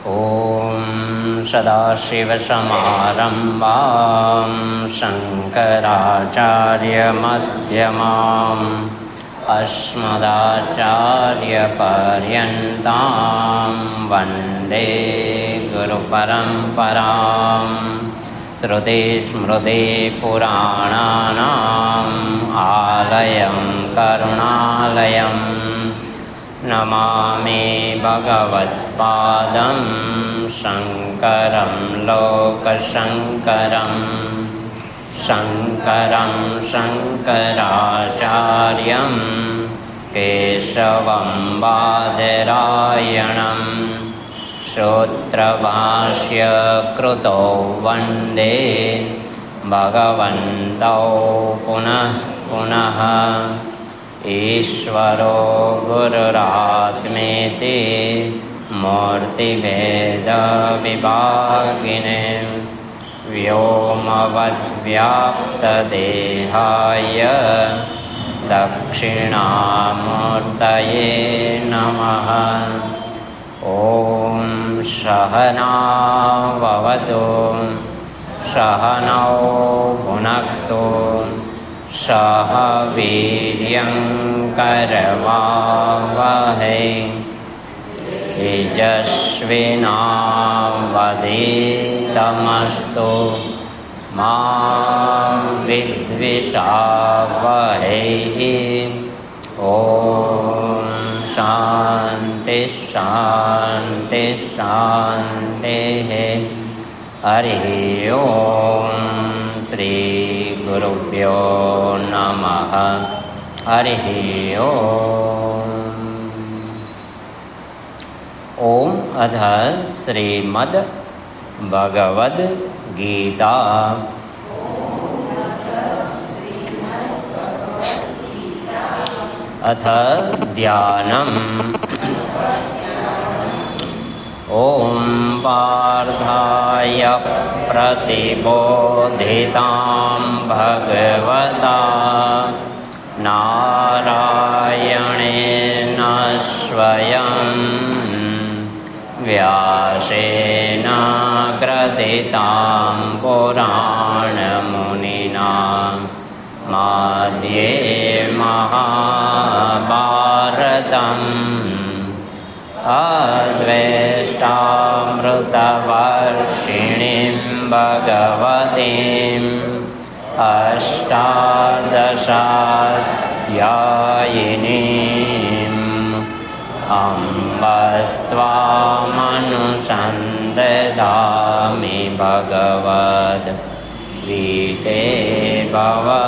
ॐ सदाशिवसमारम्भां शङ्कराचार्यमध्यमाम् अस्मदाचार्यपर्यन्तां वन्दे गुरुपरम्पराम्। श्रुतिस्मृतिपुराणानाम् आलयं करुणालयं नमामि भगवत्पादं शङ्करं लोकशङ्करं। शङ्करं शङ्कराचार्यं केशवं बादरायणं सूत्रभाष्यकृतौ वन्दे भगवन्तौ पुनः पुनः। ईश्वरो गुरुरात्मेति मूर्तिभेदविभागिने व्योमवद्व्याप्तदेहाय दक्षिणामूर्तये नमः। ॐ सहनाववतु सहनौ भुनक्तु सह वीर्यङ्करवावहै तेजस्विनावधीतमस्तु मा विद्विषावहै। ॐ शान्ति शान्ति शान्तिः। हरिः ॐ श्री गुरुभ्यो नमः। हरिः ॐ अथ श्रीमद् भगवद् गीता अथ ध्यानम्। ॐ पार्थाय प्रतिबोधितां भगवता नारायणेन स्वयं व्यासेन ग्रथितां पुराणमुनिना मध्ये महाभारतम् अद्वेष्टामृतवर्षिणीं भगवतीम् अष्टादशाध्यायिनीम् अम्ब त्वामनुसन्दधामि भगवद्गीते भवद्वेषिणीम्।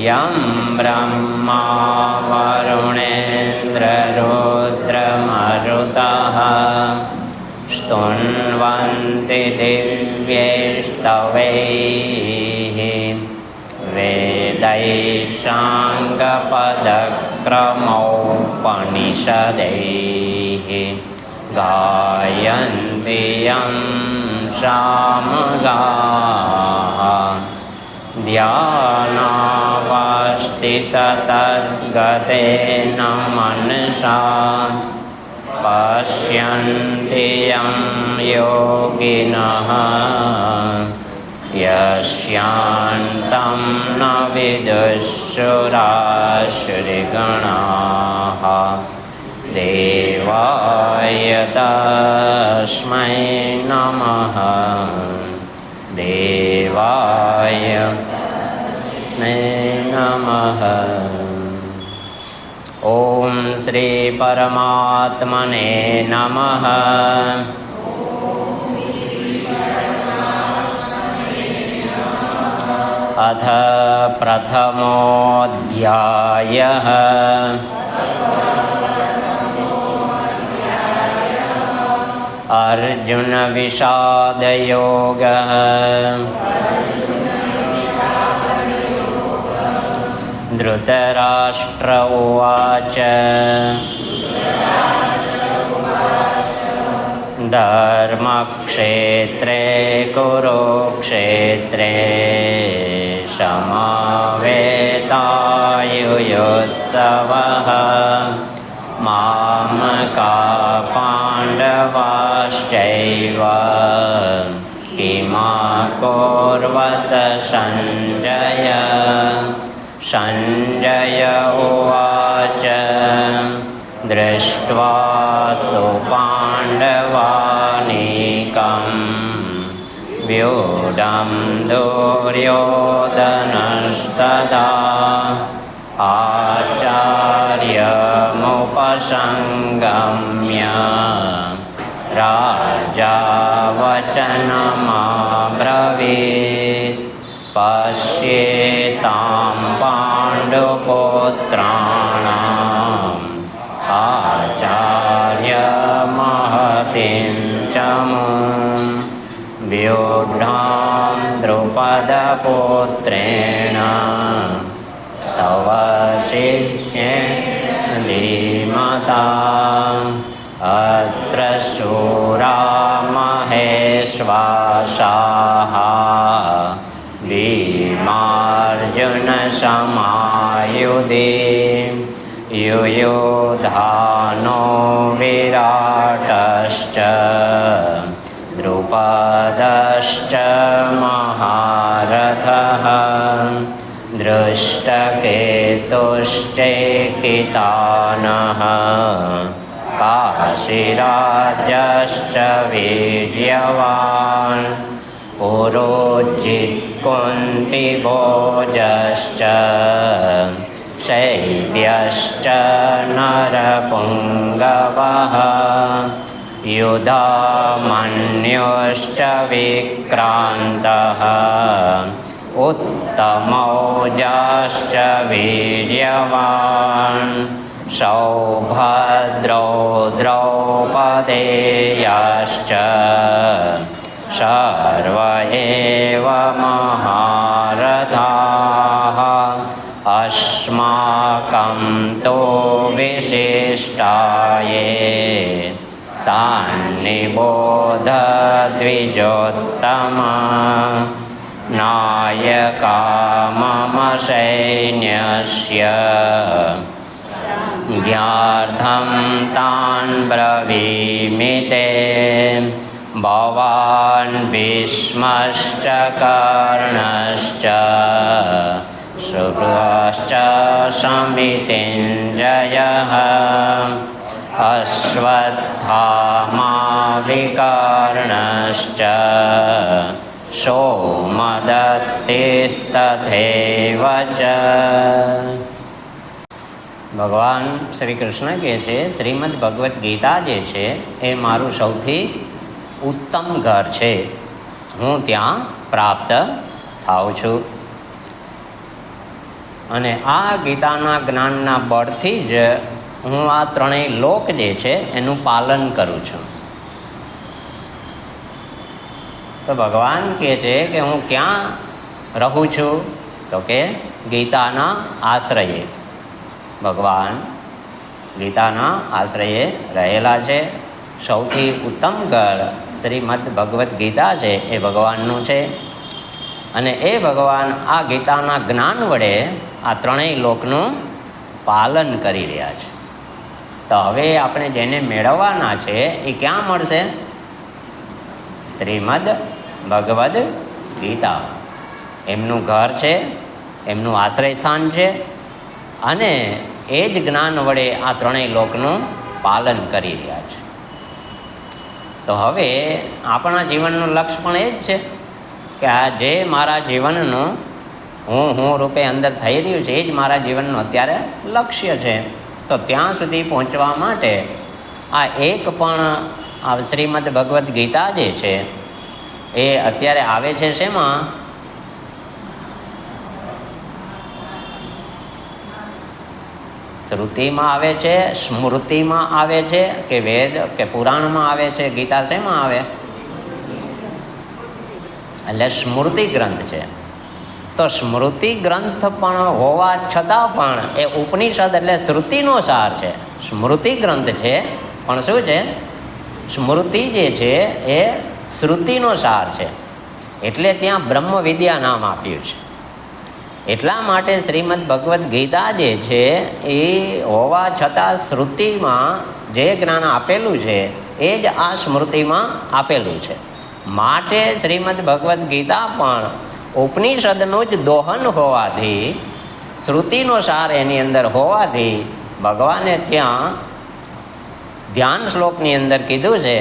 यं ब्रह्मा वरुणेन्द्ररुद्रमरुतः स्तुन्वन्ति दिव्यैस्तवैः वेदैः साङ्गपदक्रमौपनिषदैः गायन्ति यं सामगाः। ध्यानावस्थिततद्गतेन मनसा पश्यन्ति यं योगिनः यस्यान्तं न विदुःसुरासुरगणाः। देवाय तस्मै नमः। देवाय नमः। ॐ श्री परमात्मने नमः। अथ प्रथमोऽध्यायः। अर्जुन विषादयोगः। धृतराष्ट्र उवाच धर्मक्षेत्रे कुरुक्षेत्रे समावेतायुयोत्सवः मामकाश्चेति पाण्डवाश्चैव किमकुर्वत सञ्जय। सञ्जय उवाच दृष्ट्वा तु पाण्डवानीकं व्यूढं दुर्योधनस्तदा आचार्यमुपसङ्गम्य राजा वचनमब्रवीत् पश्येतां पाण्डुपुत्राणाम् आचार्यमहतीं च मूं व्यूढां द्रुपदपुत्रेण तव शिष्येण धीमता। अत्र शूरा महेश्वासाः भीमार्जुनसमायुधि युयुधानो विराटश्च द्रुपदश्च महारथः दृष्टकेतुश्चैकितानः काशीराजश्च वीर्यवान् पुरोजित् कुन्तिभोजश्च शैब्यश्च नरपुङ्गवः युधामन्युश्च विक्रान्तः उत्तमौजाश्च वीर्यवान् सौभद्रो द्रौपदेयाश्च सर्व एव महारथाः अस्माकं तु विशिष्टाये तान्निबोध द्विजोत्तम नायका मम सैन्यस्य ज्ञार्थं तान् ब्रवीमि ते भवान् भीष्मश्च कर्णश्च शुक्लश्च समितिञ्जयः अश्वत्थामा विकर्णश्च सोमदत्तिस्तथैव च। ભગવાન શ્રી કૃષ્ણ કહે છે શ્રીમદ ભગવદ્ ગીતા જે છે એ મારું સૌથી ઉત્તમ ઘર છે, હું ત્યાં પ્રાપ્ત થાઉં છું અને આ ગીતાના જ્ઞાનના બળથી જ હું આ ત્રણેય લોક જે છે એનું પાલન કરું છું. તો ભગવાન કહે છે કે હું ક્યાં રહું છું, તો કે ગીતાના આશ્રયે. ભગવાન ગીતાના આશ્રયે રહેલા છે. સૌથી ઉત્તમ ઘર શ્રીમદ ભગવદ્ ગીતા છે એ ભગવાનનું છે અને એ ભગવાન આ ગીતાના જ્ઞાન વડે આ ત્રણેય લોકનું પાલન કરી રહ્યા છે. તો હવે આપણે જેને મેળવવાના છે એ ક્યાં મળશે? શ્રીમદ ભગવદ્ ગીતા એમનું ઘર છે, એમનું આશ્રય સ્થાન છે અને એ જ જ્ઞાન વડે આ ત્રણેય લોકનું પાલન કરી રહ્યા છે. તો હવે આપણા જીવનનું લક્ષ્ય પણ એ જ છે કે આ જે મારા જીવનનું હું રૂપે અંદર થઈ રહ્યું છે એ જ મારા જીવનનું અત્યારે લક્ષ્ય છે. તો ત્યાં સુધી પહોંચવા માટે આ એક પણ આ શ્રીમદ ભગવદ્ ગીતા જે છે એ અત્યારે આવે છે શેમાં? શ્રુતિમાં આવે છે, સ્મૃતિમાં આવે છે કે વેદ કે પુરાણમાં આવે છે? ગીતા શેમાં આવે? એટલે સ્મૃતિ ગ્રંથ છે. તો સ્મૃતિ ગ્રંથ પણ હોવા છતાં પણ એ ઉપનિષદ એટલે શ્રુતિનો સાર છે. સ્મૃતિ ગ્રંથ છે પણ શું છે? સ્મૃતિ જે છે એ શ્રુતિનો સાર છે. એટલે ત્યાં બ્રહ્મ વિદ્યા નામ આપ્યું છે. એટલા માટે શ્રીમદ ભગવદ્ ગીતા જે છે એ હોવા છતાં શ્રુતિમાં જે જ્ઞાન આપેલું છે એ જ આ સ્મૃતિમાં આપેલું છે. માટે શ્રીમદ ભગવદ્ ગીતા પણ ઉપનિષદનું જ દોહન હોવાથી, શ્રુતિનો સાર એની અંદર હોવાથી ભગવાને ત્યાં ધ્યાન શ્લોકની અંદર કીધું છે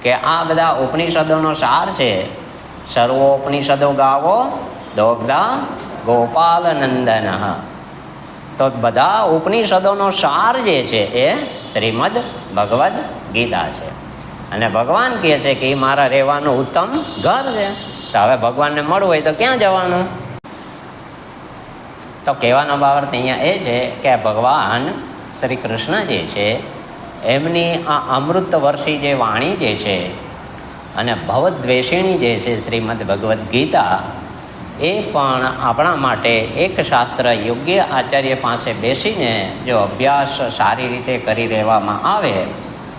કે આ બધા ઉપનિષદોનો સાર છે. સર્વોપનિષદો ગાવો દોગ્ધા ગોપાલ નંદન. તો બધા ઉપનિષદોનો સાર જે છે એ શ્રીમદ ભગવદ્ ગીતા છે. અને ભગવાન કહે છે કે એ મારા રહેવાનું ઉત્તમ ઘર છે. તો હવે ભગવાનને મળવું હોય તો ક્યાં જવાનું? તો કહેવાનો ભાવાર્થ અહીંયા એ છે કે ભગવાન શ્રી કૃષ્ણ જે છે એમની આ અમૃત વર્ષી જે વાણી જે છે અને ભવદ્વેષિણી જે છે શ્રીમદ ભગવદ્ ગીતા, એ પણ આપણા માટે એક શાસ્ત્ર યોગ્ય આચાર્ય પાસે બેસીને જો અભ્યાસ સારી રીતે કરી રહેવામાં આવે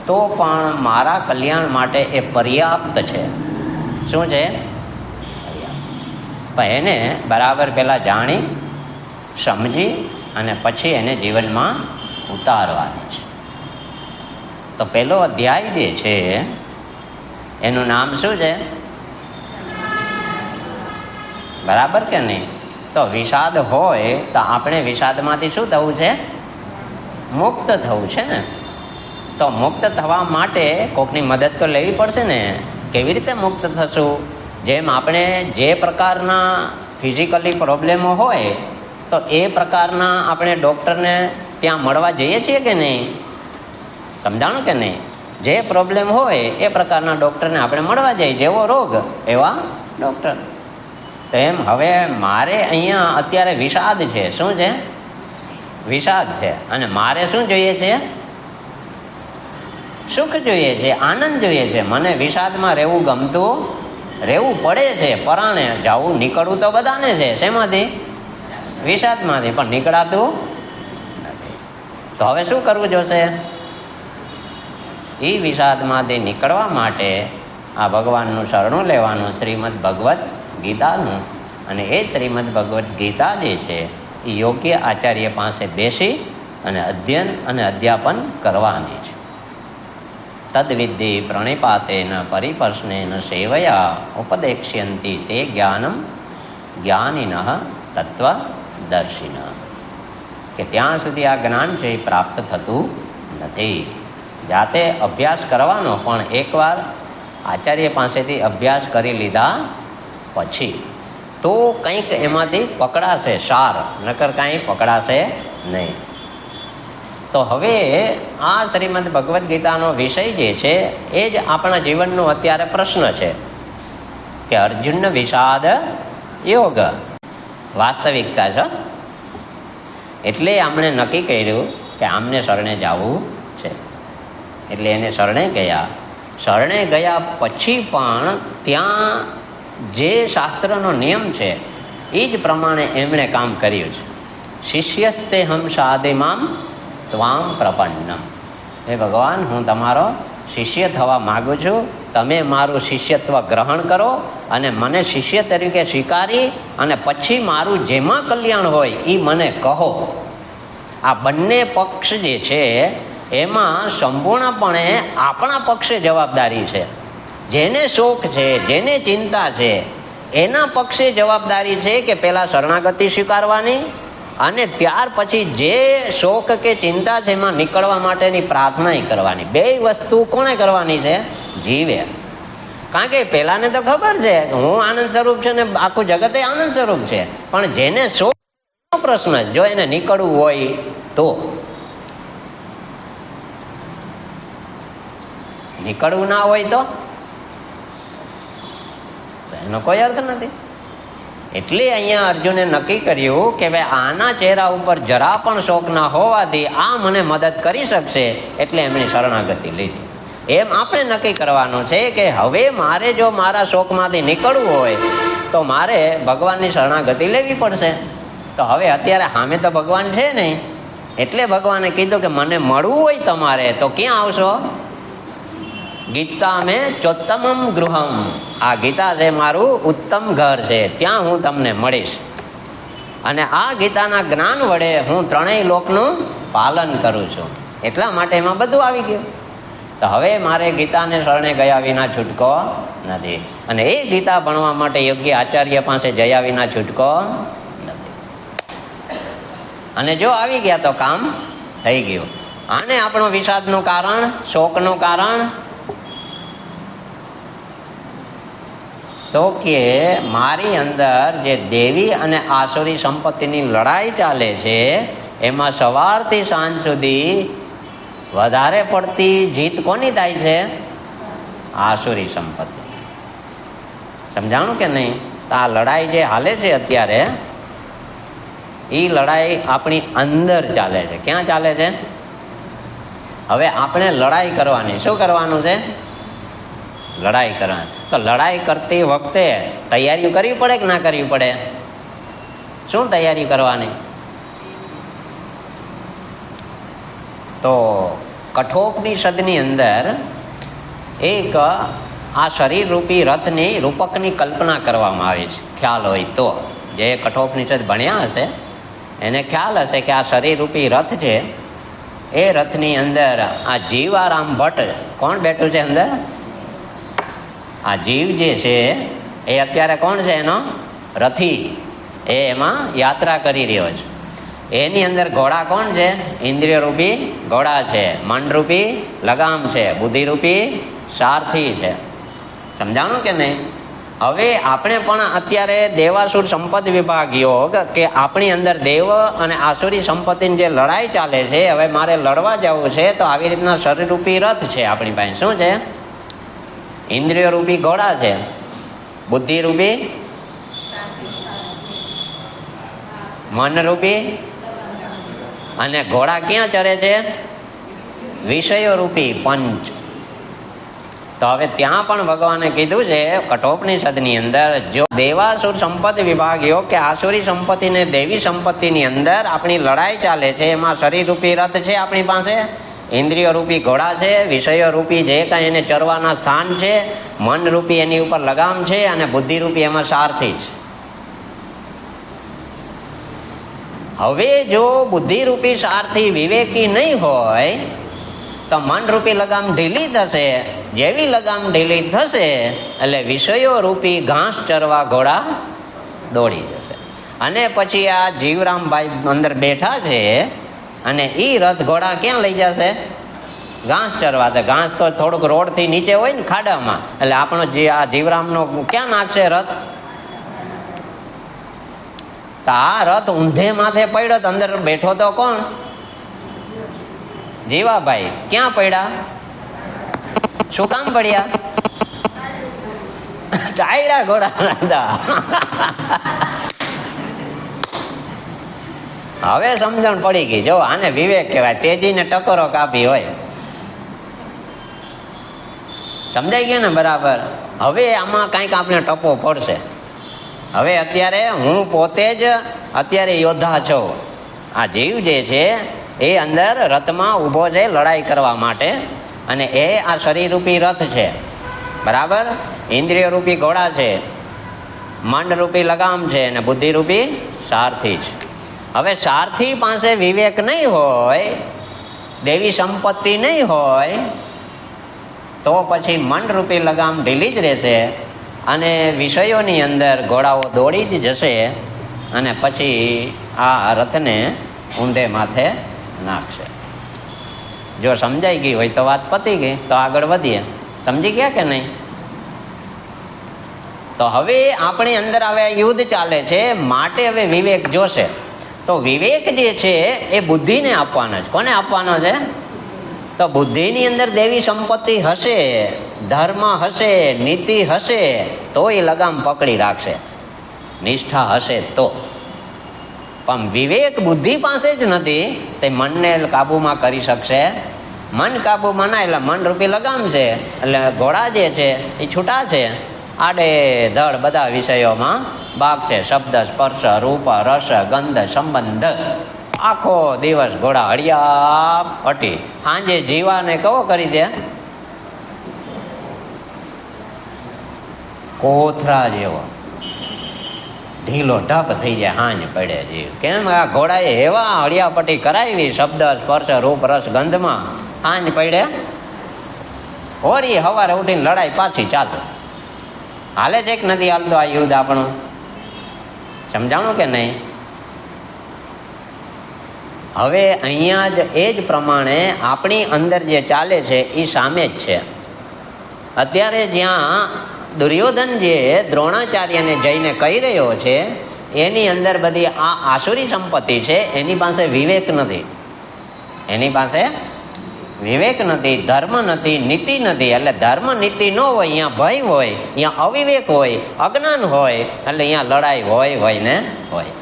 તો પણ મારા કલ્યાણ માટે એ પર્યાપ્ત છે. શું છે? પણ એને બરાબર પહેલાં જાણી સમજી અને પછી એને જીવનમાં ઉતારવાની છે. તો પહેલો અધ્યાય જે છે એનું નામ શું છે? બરાબર કે નહીં? તો વિષાદ હોય તો આપણે વિષાદમાંથી શું થવું છે? મુક્ત થવું છે ને. તો મુક્ત થવા માટે કોઈકની મદદ તો લેવી પડશે ને. કેવી રીતે મુક્ત થશું? જેમ આપણે જે પ્રકારના ફિઝિકલી પ્રોબ્લેમો હોય તો એ પ્રકારના આપણે ડૉક્ટરને ત્યાં મળવા જઈએ છીએ કે નહીં? સમજાણું કે નહીં? જે પ્રોબ્લેમ હોય એ પ્રકારના ડૉક્ટરને આપણે મળવા જઈએ. જેવો રોગ એવા ડૉક્ટર. તો એમ હવે મારે અહીંયા અત્યારે વિષાદ છે. શું છે? વિષાદ છે. અને મારે શું જોઈએ છે? સુખ જોઈએ છે, આનંદ જોઈએ છે. મને વિષાદમાં રહેવું ગમતું, રહેવું પડે છે. પરાણે જવું, નીકળવું તો બધાને છે. શેમાંથી? વિષાદમાંથી. પણ નીકળાતું નથી. તો હવે શું કરવું જોશે? એ વિષાદમાંથી નીકળવા માટે આ ભગવાનનું શરણું લેવાનું, શ્રીમદ ભગવદ્ ગીતાનું. અને એ શ્રીમદ ભગવદ્ ગીતા જે છે એ યોગ્ય આચાર્ય પાસે બેસી અને અધ્યયન અને અધ્યાપન કરવાની છે. તદ્વિદ્ધિ પ્રણિપાતેન પરિપર્શનેન સેવયા ઉપદેક્ષ્યંતી તે જ્ઞાનમ જ્ઞાનિનઃ તત્વદર્શિનઃ. કે ત્યાં સુધી આ જ્ઞાન છે એ પ્રાપ્ત થતું નથી. જાતે અભ્યાસ કરવાનો, પણ એકવાર આચાર્ય પાસેથી અભ્યાસ કરી લીધા પછી તો કંઈક એમાંથી પકડાશે સાર, નકર કાંઈ પકડાશે નહીં. તો હવે આ શ્રીમદ ભગવદ્ ગીતાનો વિષય જે છે એ જ આપણા જીવનનો અત્યારે પ્રશ્ન છે કે અર્જુન વિષાદ યોગ વાસ્તવિકતા છે. એટલે આમણે નક્કી કર્યું કે આમને શરણે જવું છે. એટલે એને શરણે ગયા. શરણે ગયા પછી પણ ત્યાં જે શાસ્ત્રનો નિયમ છે એ જ પ્રમાણે એમણે કામ કર્યું છે. શિષ્યસ્તે હમ સાધિમામ ત્વામ પ્રપન્નમ. હે ભગવાન, હું તમારો શિષ્ય થવા માગું છું. તમે મારું શિષ્યત્વ ગ્રહણ કરો અને મને શિષ્ય તરીકે સ્વીકારી અને પછી મારું જેમાં કલ્યાણ હોય એ મને કહો. આ બંને પક્ષ જે છે એમાં સંપૂર્ણપણે આપણા પક્ષે જવાબદારી છે. જેને શોક છે, જેને ચિંતા છે, એના પક્ષે જવાબદારી છે કે પહેલાં શરણાગતિ સ્વીકારવાની અને ત્યાર પછી જે શોક કે ચિંતા છે એમાં નીકળવા માટેની પ્રાર્થના કરવાની. બે વસ્તુ કોણે કરવાની છે? જીવે. કારણ કે પહેલાને તો ખબર છે હું આનંદ સ્વરૂપ છે ને આખું જગતે આનંદ સ્વરૂપ છે. પણ જેને શોક પ્રશ્ન, જો એને નીકળવું હોય તો નીકળવું ના હોય તો એનો કોઈ અર્થ નથી. એટલે અહીંયા અર્જુને નક્કી કર્યું કે ભાઈ આના ચહેરા ઉપર જરા પણ શોક ના હોવાથી આ મને મદદ કરી શકશે. એટલે એમની શરણાગતિ લીધી. એમ આપણે નક્કી કરવાનું છે કે હવે મારે જો મારા શોકમાંથી નીકળવું હોય તો મારે ભગવાનની શરણાગતિ લેવી પડશે. તો હવે અત્યારે સામે તો ભગવાન છે નહીં. એટલે ભગવાને કીધું કે મને મળવું હોય તમારે તો ક્યાં આવશો? ગીતા મેં ચોત્તમમ ગૃહમ. આ ગીતા છે મારું ઉત્તમ ઘર છે, ત્યાં હું તમને મળીશ. અને આ ગીતાના જ્ઞાન વડે હું ત્રણેય લોકનું પાલન કરું છું. એટલા માટે એમાં બધું આવી ગયું. તો હવે મારે ગીતાને શરણે ગયા વિના છૂટકો નથી, અને એ ગીતા ભણવા માટે યોગ્ય આચાર્ય પાસે જયા વિના છૂટકો નથી. અને જો આવી ગયા તો કામ થઈ ગયું. આને આપણો વિષાદનું કારણ, શોકનું કારણ તો કે મારી અંદર જે દેવી અને આસુરી સંપત્તિની લડાઈ ચાલે છે, એમાં સવારથી સાંજ સુધી વધારે પડતી જીત કોની થાય છે? આસુરી સંપત્તિ. સમજાણું કે નહીં? આ લડાઈ જે હાલે છે અત્યારે, એ લડાઈ આપણી અંદર ચાલે છે. ક્યાં ચાલે છે? હવે આપણે લડાઈ કરવાની. શું કરવાનું છે? લડાઈ કરવાની. તો લડાઈ કરતી વખતે તૈયારીઓ કરવી પડે કે ના કરવી પડે? શું તૈયારી કરવાની? તો કઠોપનિષદની અંદર એક આ શરીર રૂપી રથની રૂપકની કલ્પના કરવામાં આવી છે. ખ્યાલ હોય તો, જે કઠોપનિષદ ભણ્યા હશે એને ખ્યાલ હશે કે આ શરીર રૂપી રથ છે, એ રથની અંદર આ જીવારામ ભટ્ટ કોણ બેઠું છે અંદર? આ જીવ જે છે એ અત્યારે કોણ છે? એનો રથી. એ એમાં યાત્રા કરી રહ્યો છે. એની અંદર ઘોડા કોણ છે? ઇન્દ્રિય રૂપી ઘોડા છે, મન રૂપી લગામ છે, બુદ્ધિ રૂપી સારથી છે. સમજાણું કે નહીં? હવે આપણે પણ અત્યારે દેવાસુર સંપત્તિ વિભાગ યોગ, કે આપણી અંદર દેવ અને આસુરી સંપત્તિની જે લડાઈ ચાલે છે, હવે મારે લડવા જવું છે, તો આવી રીતના શરીર રૂપી રથ છે આપણી પાસે. શું છે? ઇન્દ્રિય રૂપી ઘોડા છે, બુદ્ધિ રૂપી, મન રૂપી, અને ઘોડા ક્યાં ચરે છે? વિષયો રૂપી પંચ. તો હવે ત્યાં પણ ભગવાને કીધું છે કઠોપનિષદની અંદર, જો દેવાસુર સંપત્તિ વિભાગ યોગ કે આસુરી સંપત્તિ ને દેવી સંપત્તિની અંદર આપણી લડાઈ ચાલે છે, એમાં શરીર રૂપી રથ છે આપણી પાસે, ઇન્દ્રિય રૂપી ઘોડા છે, વિષયો રૂપી જે કાંઈ એને ચરવાના સ્થાન છે, મન રૂપી એની ઉપર લગામ છે, અને બુદ્ધિ રૂપી એમાં સારથી છે. હવે જો બુદ્ધિ રૂપી સારથી વિવેકી નહીં હોય તો મન રૂપી લગામ ઢીલી થશે. જેવી લગામ ઢીલી થશે એટલે વિષયો રૂપી ઘાસ ચરવા ઘોડા દોડી જશે. અને પછી આ જીવરામભાઈ અંદર બેઠા છે, અને એ રથ ઘોડા ક્યાં લઈ જશે? ઘાસ ચરવા. તો ઘાસ તો થોડુંક રોડથી નીચે હોય ને ખાડામાં, એટલે આપણો જે આ જીવરામનો ક્યાં નાખશે રથ? તો આ રથ ઊંધે માથે પડ્યો તો અંદર બેઠો તો કોણ? જીવાભાઈ. ક્યાં પડ્યા? શું કામ પડ્યા? ટાયડા ઘોડા. હવે સમજણ પડી ગઈ. જો આને વિવેક કહેવાય. તેજીને ટકોરો કાપી હોય. સમજાઈ ગયું ને બરાબર? હવે આમાં કંઈક આપણે ટપો પડશે. હવે અત્યારે હું પોતે જ અત્યારે યોદ્ધા છું. આ જીવ જે છે એ અંદર રથમાં ઊભો છે લડાઈ કરવા માટે, અને એ આ શરીર રૂપી રથ છે, બરાબર? ઇન્દ્રિય રૂપી ઘોડા છે, મન રૂપી લગામ છે, અને બુદ્ધિ રૂપી સારથી છે. હવે સારથી પાસે વિવેક નહીં હોય, દેવી સંપત્તિ નહીં હોય, તો પછી મન રૂપી લગામ ઢીલી જ રહેશે, અને વિષયોની અંદર ઘોડાઓ દોડી જ જશે, અને પછી આ રથને ઊંધે માથે નાખશે. જો સમજાઈ ગઈ હોય તો વાત પતી ગઈ. તો આગળ વધીએ. સમજી ગયા કે નહીં? તો હવે આપણી અંદર હવે યુદ્ધ ચાલે છે, માટે હવે વિવેક જોશે. તો વિવેક જે છે એ બુદ્ધિને આપવાનો છે. કોને આપવાનો છે? તો બુદ્ધિની અંદર દેવી સંપત્તિ હશે, ધર્મ હશે, નીતિ હશે, તો એ લગામ પકડી રાખશે. નિષ્ઠા હશે તો. પણ વિવેક બુદ્ધિ પાસે જ નથી, તે મનને કાબુમાં કરી શકશે. મન કાબુમાં ના, એટલે મન રૂપી લગામ છે, એટલે ઘોડા જે છે એ છૂટા છે, આડે ધડ બધા વિષયોમાં ભાગ છે. શબ્દ, સ્પર્શ, રૂપ, રસ, ગંધ, સંબંધ, આખો દિવસ ઘોડા હળિયા પટી. સાંજે જીવાને કેવો કરી દે? કોથરા જેવો. ઢીલો ઢપ થઈ જાય, હાંજ પડે જીવ. કેમ? આ ઘોડાએ એવા હળિયાપટ્ટી કરાવી શબ્દ સ્પર્શ રૂપ રસ ગંધમાં, હાંજ પડે હોરી સવારે ઉઠીને લડાઈ પાછી ચાલુ. હાલે છે કે નથી હાલતો આ યુદ્ધ આપણું? સમજાણું કે નહીં? હવે અહીંયા જ એ જ પ્રમાણે આપણી અંદર જે ચાલે છે એ સામે જ છે. અત્યારે જ્યાં દુર્યોધન જે દ્રોણાચાર્યને જઈને કહી રહ્યો છે, એની અંદર બધી આ આસુરી સંપત્તિ છે. એની પાસે વિવેક નથી, એની પાસે વિવેક નથી, ધર્મ નથી, નીતિ નથી. એટલે ધર્મ નીતિ ન હોય, અહીંયા ભય હોય, અહીંયા અવિવેક હોય, અજ્ઞાન હોય, એટલે અહીંયા લડાઈ હોય ને હોય.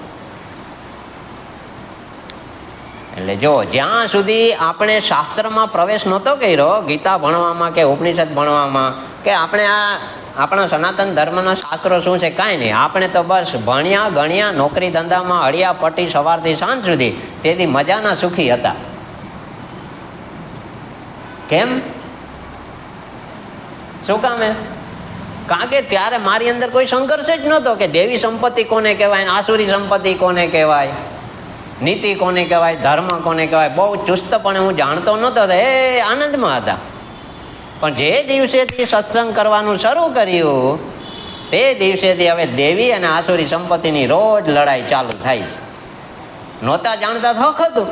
એટલે જો જ્યાં સુધી આપણે શાસ્ત્રમાં પ્રવેશ નહોતો કર્યો, ગીતા ભણવામાં કે ઉપનિષદ ભણવામાં, કે આપણે આ આપણા સનાતન ધર્મના શાસ્ત્રો શું છે કાંઈ નહીં. આપણે તો બસ ભણ્યા ગણ્યા, નોકરી ધંધામાં હળિયા પટ્ટી સવારથી સાંજ સુધી, તેથી મજાના સુખી હતા. કેમ? શું કામે? કારણ કે ત્યારે મારી અંદર કોઈ સંઘર્ષ જ નહોતો કે દેવી સંપત્તિ કોને કહેવાય, આસુરી સંપત્તિ કોને કહેવાય, નીતિ કોને કહેવાય, ધર્મ કોને કહેવાય. બહુ ચુસ્તપણે હું જાણતો નહોતો, એ આનંદમાં હતા. પણ જે દિવસેથી સત્સંગ કરવાનું શરૂ કર્યું, તે દિવસેથી હવે દેવી અને આસુરી સંપત્તિની રોજ લડાઈ ચાલુ થાય છે. નહોતા જાણતા હક હતું.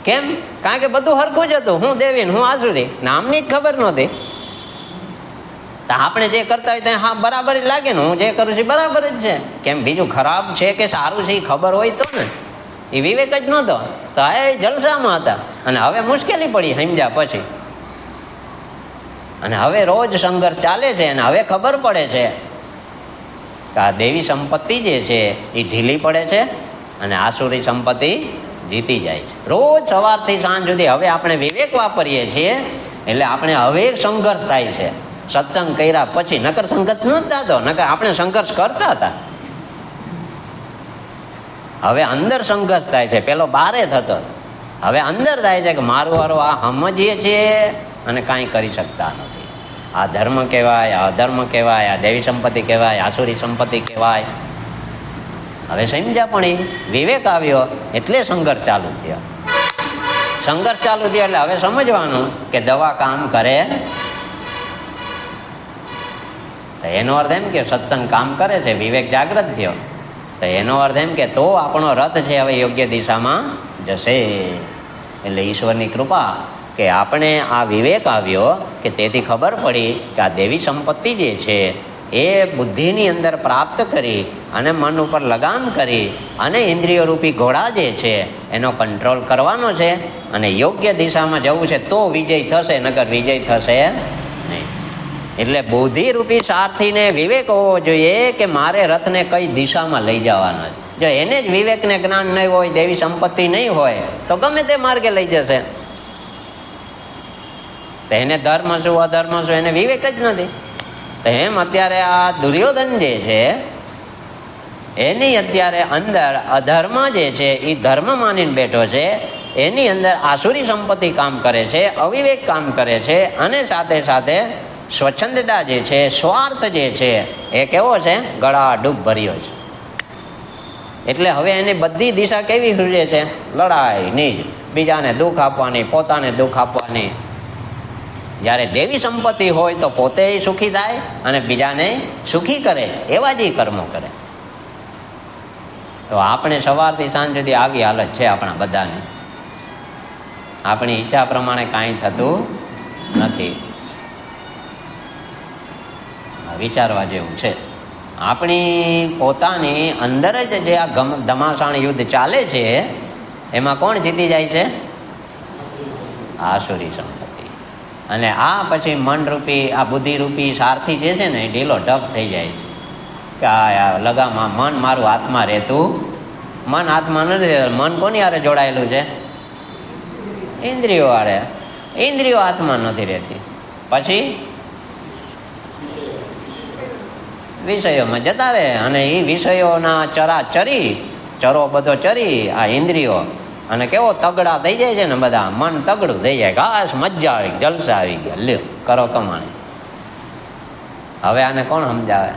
કેમ? કારણ કે બધું હરખું જ હતું. હું દેવી ને હું આસુરી, નામની જ ખબર નહોતી. તો આપણે જે કરતા હોય ત્યાં હા બરાબર જ લાગે ને, હું જે કરું છું બરાબર જ છે. કેમ? બીજું ખરાબ છે કે સારું છે એ ખબર હોય તો ને. એ વિવેક જ નહોતો, તો એ જલસામાં હતા. અને હવે મુશ્કેલી પડી સમજ્યા પછી. અને હવે રોજ સંઘર્ષ ચાલે છે. અને હવે ખબર પડે છે કે આ દેવી સંપત્તિ જે છે એ ઢીલી પડે છે અને આસુરી સંપત્તિ જીતી જાય છે. રોજ સવારથી સાંજ સુધી હવે આપણે વિવેક વાપરીએ છીએ, એટલે આપણે હવે સંઘર્ષ થાય છે. સત્સંગ કર્યા પછી નકર સંઘર્ષ નહોતા થતો, નકર આપણે સંઘર્ષ કરતા હતા. હવે અંદર સંઘર્ષ થાય છે. પેલો બારે થતો, હવે અંદર થાય છે કે મારું વારું આ સમજીએ છીએ અને કાંઈ કરી શકતા નથી. આ ધર્મ કહેવાય, આ અધર્મ કહેવાય, આ દેવી સંપત્તિ કહેવાય, આસુરી સંપત્તિ કહેવાય. હવે સમજ્યા, પણ એ વિવેક આવ્યો એટલે સંઘર્ષ ચાલુ થયો. સંઘર્ષ ચાલુ થયો એટલે હવે સમજવાનું કે દવા કામ કરે. તો એનો અર્થ એમ કે સત્સંગ કામ કરે છે, વિવેક જાગૃત થયો. તો એનો અર્થ એમ કે તો આપણો રથ છે હવે યોગ્ય દિશામાં જશે. એટલે ઈશ્વરની કૃપા કે આપણે આ વિવેક આવ્યો કે તેથી ખબર પડી કે આ દેવી સંપત્તિ જે છે એ બુદ્ધિની અંદર પ્રાપ્ત કરી અને મન ઉપર લગામ કરી અને ઇન્દ્રિય રૂપી ઘોડા જે છે એનો કંટ્રોલ કરવાનો છે અને યોગ્ય દિશામાં જવું છે તો વિજય થશે, નકર વિજય થશે નહીં. એટલે બુદ્ધિરૂપી સારથીને વિવેક હોવો જોઈએ કે મારે રથને કઈ દિશામાં લઈ જવાનો છે. જો એને જ વિવેકને જ્ઞાન નહીં હોય, દેવી સંપત્તિ નહીં હોય, તો ગમે તે માર્ગે લઈ જશે. તો એને ધર્મ શું અધર્મ શું એને વિવેક જ નથી. તો એમ અત્યારે આ દુર્યોધન જે છે એની અત્યારે અંદર અધર્મ જે છે એ ધર્મ માનીને બેઠો છે. એની અંદર આસુરી સંપત્તિ કામ કરે છે, અવિવેક કામ કરે છે અને સાથે સાથે સ્વચ્છંદતા જે છે, સ્વાર્થ જે છે એ કેવો છે? ગળા ડૂબ ભર્યો છે. એટલે હવે એની બધી દિશા કેવી સૂજે છે? લડાઈ ની જ, બીજાને દુઃખ આપવાની, પોતાને દુઃખ આપવાની. જ્યારે દેવી સંપત્તિ હોય તો પોતે સુખી થાય અને બીજાને સુખી કરે, એવા જ કર્મો કરે. તો આપણે સવારથી સાંજ સુધી આવી હાલત છે આપણા બધાને. આપણી ઈચ્છા પ્રમાણે કાંઈ થતું નથી. વિચારવા જેવું છે. આપણી પોતાની અંદર જ જે આ ધમાસાણ યુદ્ધ ચાલે છે એમાં કોણ જીતી જાય છે? આસુરી સંપત્તિ. અને આ પછી મનરૂપી, આ બુદ્ધિરૂપી સારથી જે છે ને એ ઢીલો ઢપ થઈ જાય છે કે આ લગામાં મન મારું હાથમાં રહેતું, મન હાથમાં નથી. મન કોની હારે જોડાયેલું છે? ઇન્દ્રિયો હારે. ઇન્દ્રિયો હાથમાં નથી રહેતી. પછી વિષયોમાં જતા રહે અને એ વિષયોના ચરો બધો ચરી આ ઇન્દ્રિયો અને કેવો તગડા થઈ જાય છે ને બધા, મન તગડું થઈ જાય. ઘાસ મજા આવી, જલસા આવી ગયા, લ્યો કરો કમાણી. હવે આને કોણ સમજાવે?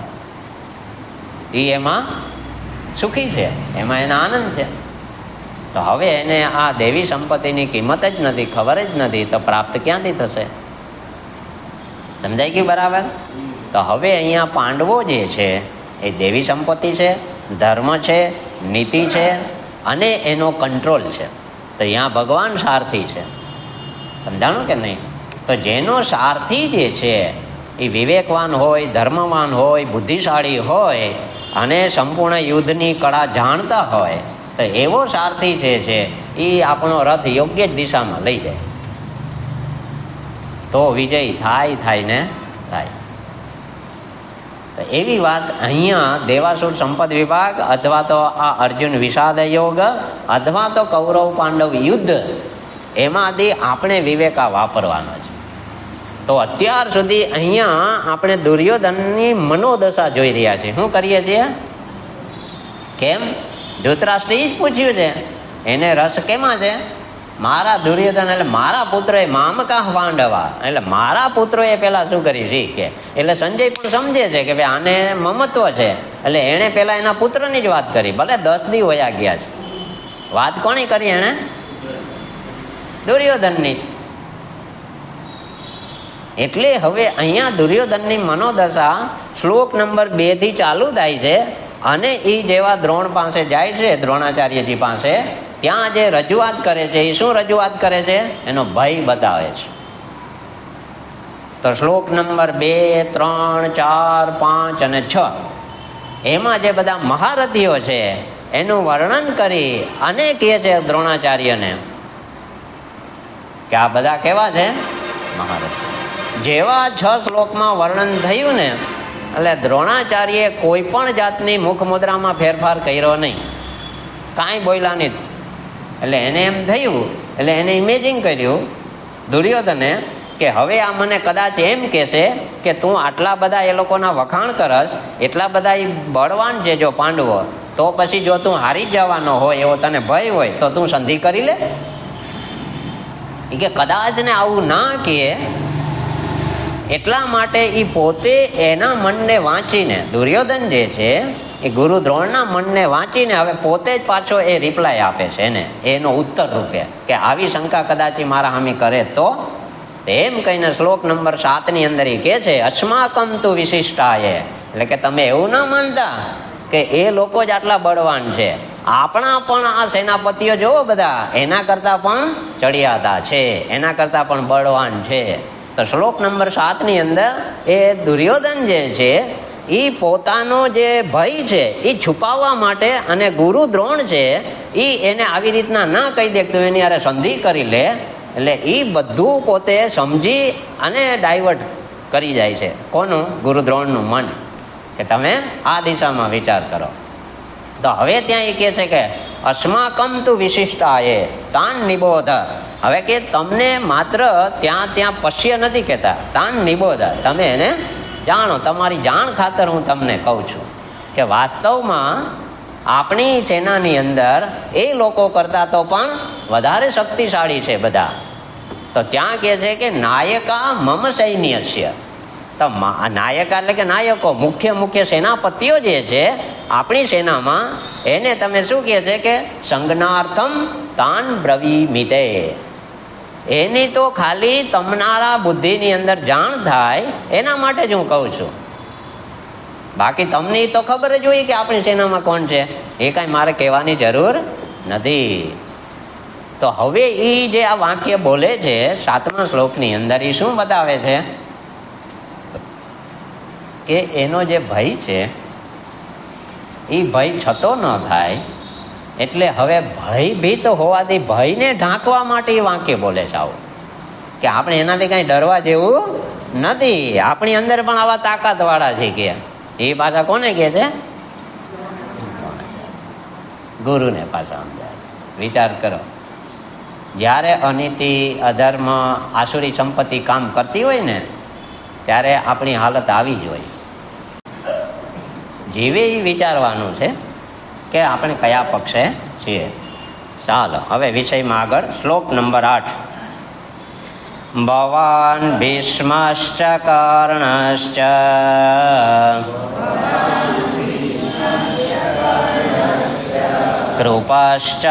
એ એમાં સુખી છે, એમાં એના આનંદ છે. તો હવે એને આ દેવી સંપત્તિની કિંમત જ નથી, ખબર જ નથી, તો પ્રાપ્ત ક્યાંથી થશે? સમજાય ગયું બરાબર? તો હવે અહીંયા પાંડવો જે છે એ દેવી સંપત્તિ છે, ધર્મ છે, નીતિ છે અને એનો કંટ્રોલ છે. તો અહીંયા ભગવાન સારથી છે. સમજાણું કે નહીં? તો જેનો સારથી જે છે એ વિવેકવાન હોય, ધર્મવાન હોય, બુદ્ધિશાળી હોય અને સંપૂર્ણ યુદ્ધની કળા જાણતા હોય, તો એવો સારથી જે છે એ આપણો રથ યોગ્ય જ દિશામાં લઈ જાય તો વિજય થાય ને થાય. તો એવી વાત અહીંયા દેવાસુર સંપદ વિભાગ અથવા તો આ અર્જુન વિષાદ યોગ અથવા તો કૌરવ પાંડવ યુદ્ધ, એમાંથી આપણે વિવેકા વાપરવાનો છે. તો અત્યાર સુધી અહીંયા આપણે દુર્યોધનની મનોદશા જોઈ રહ્યા છીએ. શું કરીએ છીએ? કેમ? ધૃતરાષ્ટ્રએ જ પૂછ્યું છે, એને રસ કેમાં છે? મારા દુર્યોધન એટલે મારા પુત્રએ મામકા પાંડવા, એટલે મારા પુત્રોએ પેલા શું કર્યું શીખે. એટલે સંજય પણ સમજે છે કે ભાઈ આને મમત્વ છે, એટલે એણે પેલા એના પુત્રની જ વાત કરી. ભલે 10 દી વયા ગયા છે, વાત કોની કરી? એણે દુર્યોધનની. એટલે હવે અહીંયા દુર્યોધનની મનોદશા શ્લોક નંબર 2 થી ચાલુ થાય છે અને એ જેવા દ્રોણ પાસે જાય છે, દ્રોણાચાર્યજી પાસે, ત્યાં જે રજૂઆત કરે છે એ શું રજૂઆત કરે છે? એનો ભય બતાવે છે. તો શ્લોક નંબર 2, 3, 4, 5 અને 6 એમાં જે બધા મહારથીઓ છે એનું વર્ણન કરી અને કહે છે દ્રોણાચાર્યને કે આ બધા કેવા છે? મહારથી. જેવા 6 શ્લોકમાં વર્ણન થયું ને, એટલે દ્રોણાચાર્યએ કોઈ પણ જાતની મુખ મુદ્રામાં ફેરફાર કર્યો નહીં, કાંઈ બોલ્યા નહીં. એટલે એને એમ થયું, એટલે એને ઇમેજિંગ કર્યું દુર્યોધને કે હવે આ મને કદાચ એમ કહેશે કે તું આટલા બધા એ લોકોના વખાણ કરસ, એટલા બધા એ બળવાન છે જો પાંડવો, તો પછી જો તું હારી જવાનો હોય એવો તને ભય હોય તો તું સંધિ કરી લે. કે કદાચ ને આવું ના કહે, એટલા માટે એ પોતે એના મનને વાંચીને, દુર્યોધન જે છે એ ગુરુ દ્રોણના મનને વાંચીને હવે પોતે જ પાછો એ રિપ્લાય આપે છે એને, એનો ઉત્તર રૂપે કે આવી શંકા કદાચ મારા હામી કરે તો. એમ કહીને શ્લોક નંબર 7 ની અંદર એ કહે છે અસ્માકમ તુ વિશિષ્ટાય, એટલે કે તમે એવું ના માનતા કે એ લોકો જ આટલા બળવાન છે, આપણા પણ આ સેનાપતિઓ જોવો બધા એના કરતા પણ ચડિયાતા છે, એના કરતા પણ બળવાન છે. તો શ્લોક નંબર 7 ની અંદર એ દુર્યોધન જે છે એ પોતાનો જે ભય છે એ છુપાવવા માટે, અને ગુરુ દ્રોણ છે એ એને આવી રીતના ના કહી દે તું એની હારે સંધિ કરી લે, એટલે એ બધું પોતે સમજી અને ડાયવર્ટ કરી જાય છે. કોનું? ગુરુ દ્રોણનું મન, કે તમે આ દિશામાં વિચાર કરો. તો હવે ત્યાં એ કહે છે કે અસ્માકમ તુ વિશિષ્ટાય તાન નિબોધ. હવે કે તમને માત્ર ત્યાં પશ્ય નથી કહેતા, તાન નિબોધ, તમે એને જાણો, તમારી જાણ ખાતર હું તમને કહું છું કે વાસ્તવમાં આપણી સેનાની અંદર એ લોકો કરતા તો પણ વધારે શક્તિશાળી છે બધા. તો ત્યાં કહે છે કે નાયકા મમ સૈન્યસ્ય. તો નાયકા એટલે કે નાયકો, મુખ્ય સેનાપતિઓ જે છે આપણી સેનામાં, એને તમે શું કહે છે કે સંજ્ઞાર્થમ તાન બ્રવીમિતે, એની તો ખાલી તમારા બુદ્ધિની અંદર જાણ થાય એના માટે જ હું કહું છું. બાકી તમને તો ખબર જ હોય કે આપણી સેનામાં કોણ છે, એ કાંઈ મારે કહેવાની જરૂર નથી. તો હવે એ જે આ વાક્ય બોલે છે 7મા શ્લોકની અંદર, એ શું બતાવે છે કે એનો જે ભય છે એ ભય છતો ન થાય. એટલે હવે ભયભીત હોવાથી ભયને ઢાંકવા માટે એ વાક્ય બોલે છે આવું, કે આપણે એનાથી કાંઈ ડરવા જેવું નથી, આપણી અંદર પણ આવા તાકાતવાળા છે. કે એ પાછા કોને કહે છે? ગુરુને પાછા સમજાય છે. વિચાર કરો, જ્યારે અનીતિ, અધર્મ, આસુરી સંપત્તિ કામ કરતી હોય ને, ત્યારે આપણી હાલત આવી જ હોય. જીવે એ વિચારવાનું છે કે આપણે કયા પક્ષે છીએ. ચાલો હવે વિષયમાં આગળ. શ્લોક નંબર 8. ભવાન ભીષ્મશ્ચ કર્ણશ્ચ કૃપશ્ચ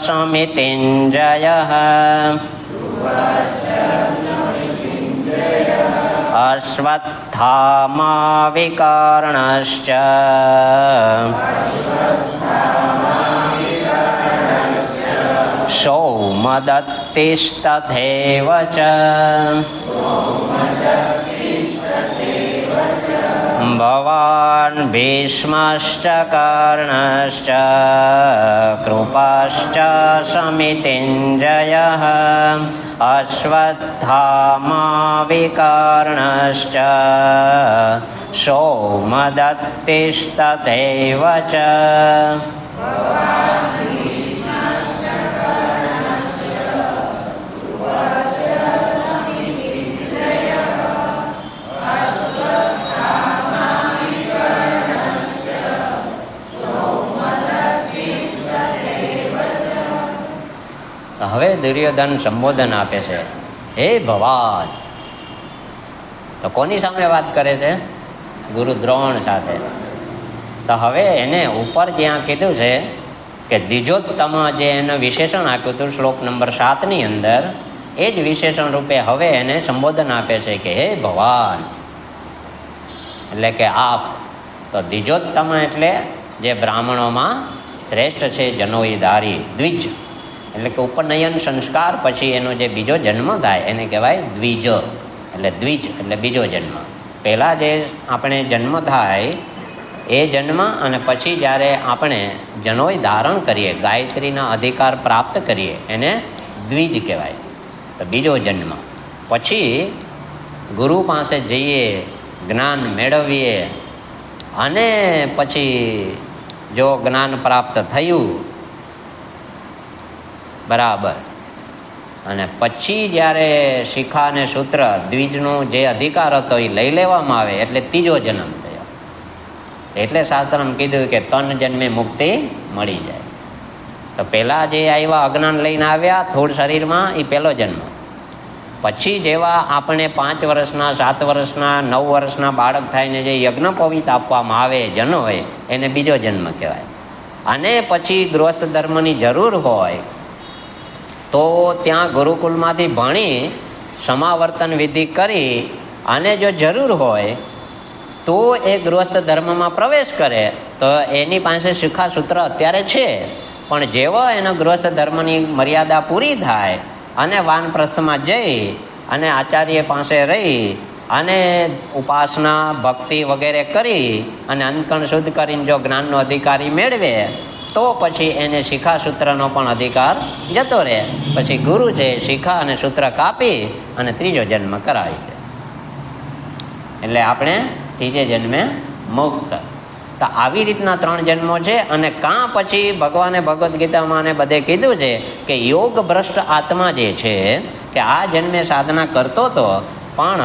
સમિતિંજયઃ અશ્વત્થામા વિકર્ણશ્ચ સૌમદત્તિસ્તથૈવ ચ ભવાન ભીષ્મશ્ચ કર્ણશ્ચ કૃપશ્ચ સમિતિંજયઃ અશ્વત્થામા વિકર્ણશ્ચ સૌમદત્તિસ્તથૈવ ચ હવે દુર્યોધન સંબોધન આપે છે, હે ભવાન. તો કોની સામે વાત કરે છે? ગુરુ દ્રોણ સાથે. તો હવે એને ઉપર જ્યાં કીધું છે કે દ્વિજોત્તમ, જે એનું વિશેષણ આપ્યું હતું શ્લોક નંબર 7 ની અંદર, એ જ વિશેષણ રૂપે હવે એને સંબોધન આપે છે કે હે ભવાન, એટલે કે આપ. તો દ્વિજોત્તમ એટલે જે બ્રાહ્મણોમાં શ્રેષ્ઠ છે, જનોઈધારી, દ્વિજ એટલે કે ઉપનયન સંસ્કાર પછી એનો જે બીજો જન્મ થાય એને કહેવાય દ્વિજ. એટલે દ્વિજ એટલે બીજો જન્મ. પહેલાં જે આપણે જન્મ થાય એ જન્મ, અને પછી જ્યારે આપણે જનોય ધારણ કરીએ, ગાયત્રીના અધિકાર પ્રાપ્ત કરીએ, એને દ્વિજ કહેવાય. તો બીજો જન્મ. પછી ગુરુ પાસે જઈએ, જ્ઞાન મેળવીએ, અને પછી જો જ્ઞાન પ્રાપ્ત થયું બરાબર, અને પછી જ્યારે શિખા અને સૂત્ર દ્વિજનો જે અધિકાર હતો એ લઈ લેવામાં આવે એટલે ત્રીજો જન્મ થયો. એટલે શાસ્ત્રમાં કીધું કે તન જન્મે મુક્તિ મળી જાય. તો પહેલાં જે આવ્યા અજ્ઞાન લઈને આવ્યા થોડ શરીરમાં, એ પહેલો જન્મ. પછી જેવા આપણે 5 વર્ષના, 7 વર્ષના, 9 વર્ષના બાળક થઈને જે યજ્ઞોપવીત આપવામાં આવે જન હોય એને બીજો જન્મ કહેવાય. અને પછી ગૃહસ્થ ધર્મની જરૂર હોય તો ત્યાં ગુરુકુલમાંથી ભણી સમાવર્તન વિધિ કરી, અને જો જરૂર હોય તો એ ગૃહસ્થ ધર્મમાં પ્રવેશ કરે. તો એની પાસે શિખાસૂત્ર અત્યારે છે, પણ જેવો એનો ગૃહસ્થ ધર્મની મર્યાદા પૂરી થાય અને વાનપ્રસ્થમાં જઈ અને આચાર્ય પાસે રહી અને ઉપાસના ભક્તિ વગેરે કરી અને અંતકણ શુદ્ધ કરીને જો જ્ઞાનનો અધિકારી મેળવે તો પછી એને શિખાસૂત્રનો પણ અધિકાર જતો રહે. પછી ગુરુ છે શિખા અને સૂત્ર કાપી અને ત્રીજો જન્મ કરાવી દે, એટલે આપણે ત્રીજે જન્મે મુક્ત. તો આવી રીતના 3 જન્મો છે. અને કાં પછી ભગવાને ભગવદ્ ગીતામાં ને બધે કીધું છે કે યોગ ભ્રષ્ટ આત્મા જે છે કે આ જન્મે સાધના કરતો હતો પણ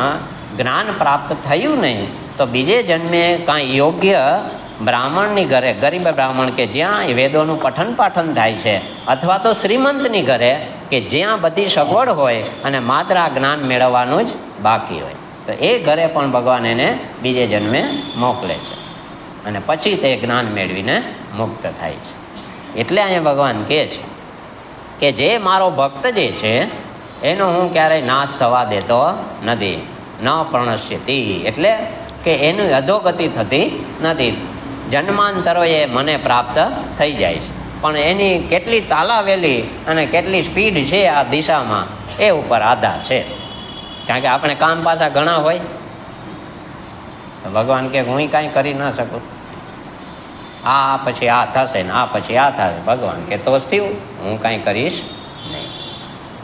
જ્ઞાન પ્રાપ્ત થયું નહીં, તો બીજે જન્મે કાંઈ યોગ્ય બ્રાહ્મણની ઘરે, ગરીબ બ્રાહ્મણ કે જ્યાં વેદોનું પઠન પાઠન થાય છે, અથવા તો શ્રીમંતની ઘરે કે જ્યાં બધી સગવડ હોય અને માત્ર આ જ્ઞાન મેળવવાનું જ બાકી હોય, તો એ ઘરે પણ ભગવાન એને બીજે જન્મે મોકલે છે. અને પછી તે જ્ઞાન મેળવીને મુક્ત થાય છે. એટલે અહીંયા ભગવાન કહે છે કે જે મારો ભક્ત જે છે એનો હું ક્યારેય નાશ થવા દેતો નથી. ન પ્રણશ્યતિ એટલે કે એનું અધોગતિ થતી નથી. જન્માંતરો એ મને પ્રાપ્ત થઈ જાય છે, પણ એની કેટલી તાલાવેલી અને કેટલી સ્પીડ છે આ દિશામાં એ ઉપર આધાર છે. કારણ કે આપણે કામ પાછા ઘણા હોય તો ભગવાન કે હું કાંઈ કરી ના શકું, આ પછી આ થશે ને આ પછી આ થશે. ભગવાન કે તો થયું, હું કાંઈ કરીશ નહીં.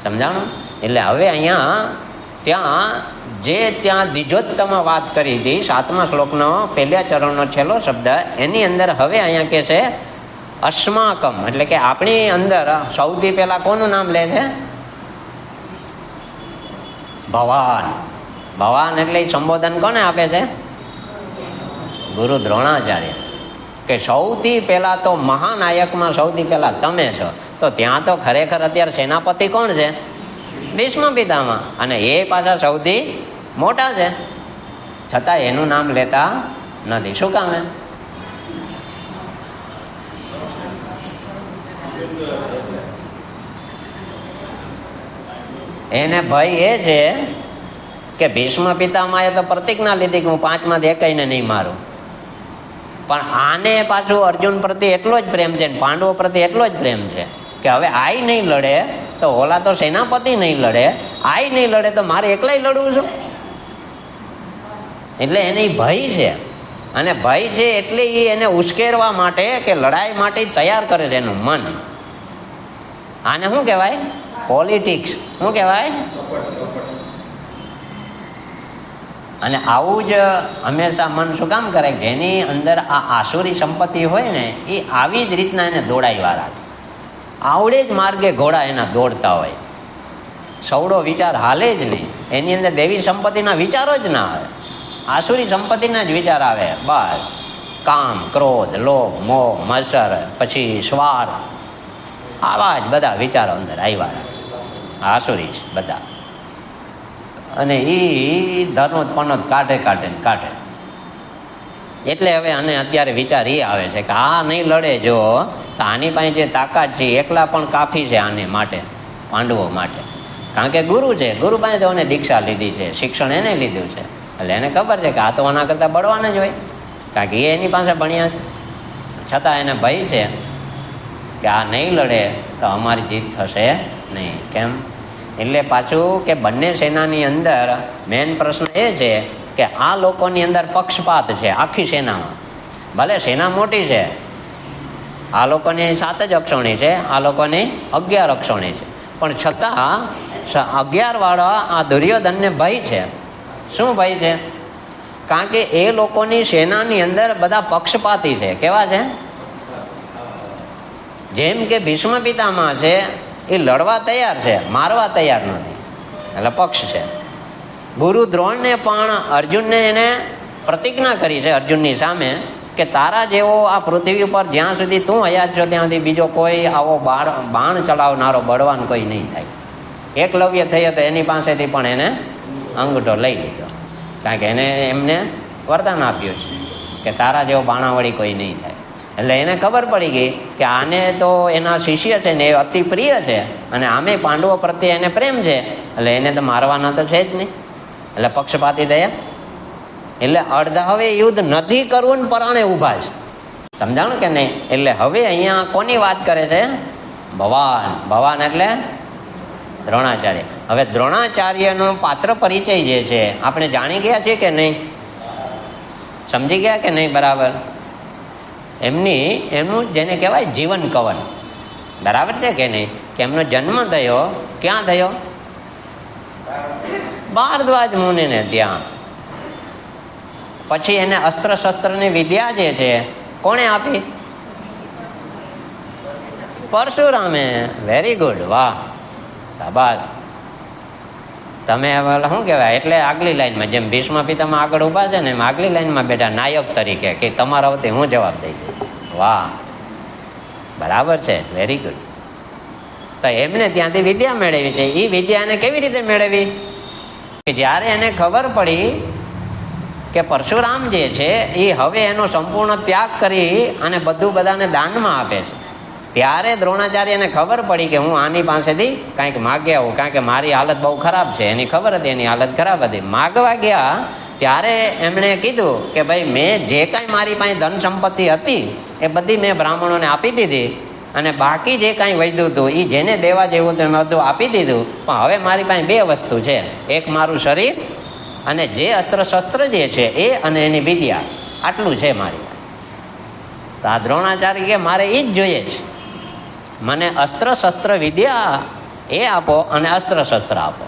સમજાણું? એટલે હવે અહીંયા ત્યાં દ્વિજોત્તમ વાત કરી હતી 7મા શ્લોકનો 1લા ચરણનો છેલ્લો શબ્દ, એની અંદર હવે અહીંયા કે છે અસ્માકમ, એટલે કે આપણી અંદર સૌથી પહેલા કોનું નામ લે છે? ભવાન. ભવાન એટલે સંબોધન કોને આપે છે? ગુરુ દ્રોણાચાર્ય. કે સૌથી પહેલા તો મહાનાયકમાં સૌથી પહેલા તમે છો. તો ત્યાં તો ખરેખર અત્યારે સેનાપતિ કોણ છે? ભીષ્મ પિતામહ. અને એ પાછા સૌથી મોટા છે, છતાં એનું નામ લેતા નથી. શું કામ? એને ભય એ છે કે ભીષ્મ પિતામહે તો પ્રતિજ્ઞા લીધી કે હું 5માંથી એકેયને નહીં મારું, પણ આને પાછું અર્જુન પ્રત્યે એટલો જ પ્રેમ છે, પાંડવો પ્રત્યે એટલો જ પ્રેમ છે કે હવે આય નહીં લડે તો ઓલા તો સેનાપતિ નહીં લડે, આય નહીં લડે તો મારે એકલાય લડવું છું. એટલે એને ભય છે, અને ભય છે એટલે એને ઉશ્કેરવા માટે કે લડાઈ માટે તૈયાર કરે છે એનું મન. આને શું કહેવાય? પોલિટિક્સ. શું કહેવાય? અને આવું જ હંમેશા મન શું કામ કરે? જેની અંદર આ આસુરી સંપત્તિ હોય ને એ આવી જ રીતના એને દોડાવવા રાખે. આવડે જ માર્ગે ઘોડા એના દોડતા હોય, સવડો વિચાર હાલે જ નહીં, એની અંદર દેવી સંપત્તિના વિચારો જ ના આવે, આસુરી સંપત્તિના જ વિચાર આવે. બસ કામ, ક્રોધ, લોભ, મોહ, મત્સર, પછી સ્વાર્થ, આવા જ બધા વિચારો અંદર આવ્યા રાખે, આસુરી બધા. અને એ ધનોત્પન્ન કાઢે. એટલે હવે આને અત્યારે વિચાર એ આવે છે કે આ નહીં લડે જો તો આની પાસે જે તાકાત છે એકલા પણ કાફી છે આને માટે, પાંડવો માટે. કારણ કે ગુરુ છે, ગુરુ પાસે તો એને દીક્ષા લીધી છે, શિક્ષણ એને લીધું છે, એટલે એને ખબર છે કે આ તો આના કરતાં બળવાના જ હોય, કારણ કે એ એની પાસે ભણ્યા છે. છતાં એને ભય છે કે આ નહીં લડે તો અમારી જીત થશે નહીં. કેમ? એટલે પાછું કે બંને સેનાની અંદર મેન પ્રશ્ન એ છે કે આ લોકોની અંદર પક્ષપાત છે. આખી સેનામાં ભલે સેના મોટી છે, આ લોકોની 7 જ અક્ષોણી છે, આ લોકોની 11 અક્ષોણી છે, પણ છતાં 11 વાળા આ દુર્યોધનને ભય છે. શું ભય છે? કારણ કે એ લોકોની સેનાની અંદર બધા પક્ષપાતી છે. કેવા છે? જેમ કે ભીષ્મ પિતામહ છે એ લડવા તૈયાર છે, મારવા તૈયાર નથી, એટલે પક્ષ છે. ગુરુ દ્રોણને પણ અર્જુનને એને પ્રતિજ્ઞા કરી છે અર્જુનની સામે કે તારા જેવો આ પૃથ્વી ઉપર જ્યાં સુધી તું હયાત છો ત્યાં સુધી બીજો કોઈ આવો બાણ ચલાવનારો બળવાન કોઈ નહીં થાય. એકલવ્ય થયો તો એની પાસેથી પણ એને અંગૂઠો લઈ લીધો, કારણ કે એને એમને વરદાન આપ્યું છે કે તારા જેવો બાણાવળી કોઈ નહીં થાય. એટલે એને ખબર પડી ગઈ કે આને તો એના શિષ્ય છે ને એ અતિ પ્રિય છે, અને આમે પાંડવો પ્રત્યે એને પ્રેમ છે, એટલે એને તો મારવાના તો છે જ નહીં. એટલે પક્ષપાતી દયા, એટલે અડધા હવે યુદ્ધ નથી કરવું ને પરાણે ઊભા છે. સમજાણું કે નહીં? એટલે હવે અહીંયા કોની વાત કરે છે? ભવાન એટલે દ્રોણાચાર્ય. હવે દ્રોણાચાર્યનો પાત્ર પરિચય જે છે આપણે જાણી ગયા છીએ કે નહીં? સમજી ગયા કે નહીં? બરાબર. એમનું જેને કહેવાય જીવન કવન, બરાબર છે કે નહીં? કે એમનો જન્મ થયો ક્યાં થયો? ભારદ્વાજ મુનિને ત્યાં. પછી એને અસ્ત્ર શસ્ત્રની વિદ્યા જે છે કોણે આપી? પરશુરામે. વેરી ગુડ, વાહ, શાબાશ. તમે હવે શું કહેવાય? એટલે આગલી લાઈનમાં જેમ ભીષ્મ પિતામહ આગળ ઊભા છે ને એમ આગલી લાઈનમાં બેઠા નાયક તરીકે કે તમારા વતી હું જવાબ દઈ દઈશ. વાહ, બરાબર છે, વેરી ગુડ. તો એમને ત્યાંથી વિદ્યા મેળવી છે. એ વિદ્યા એને કેવી રીતે મેળવી? કે જ્યારે એને ખબર પડી કે પરશુરામ જે છે એ હવે એનો સંપૂર્ણ ત્યાગ કરી અને બધું બધાને દાનમાં આપે છે, ત્યારે દ્રોણાચાર્યને ખબર પડી કે હું આની પાસેથી કાંઈક માગી આવું, કારણ કે મારી હાલત બહુ ખરાબ છે. એની ખબર હતી એની હાલત ખરાબ હતી. માગવા ગયા ત્યારે એમણે કીધું કે ભાઈ મેં જે કાંઈ મારી પાસે ધન સંપત્તિ હતી એ બધી મેં બ્રાહ્મણોને આપી દીધી, અને બાકી જે કાંઈ વધ્યું હતું એ જેને દેવા જેવું હતું એમ બધું આપી દીધું. પણ હવે મારી પાસે 2 વસ્તુ છે, એક મારું શરીર અને જે અસ્ત્ર શસ્ત્ર જે છે એ અને એની વિદ્યા, આટલું છે મારી પાસે. તો આ દ્રોણાચાર્ય કે મારે એ જ જોઈએ છે, મને અસ્ત્ર શસ્ત્ર વિદ્યા એ આપો અને અસ્ત્ર શસ્ત્ર આપો.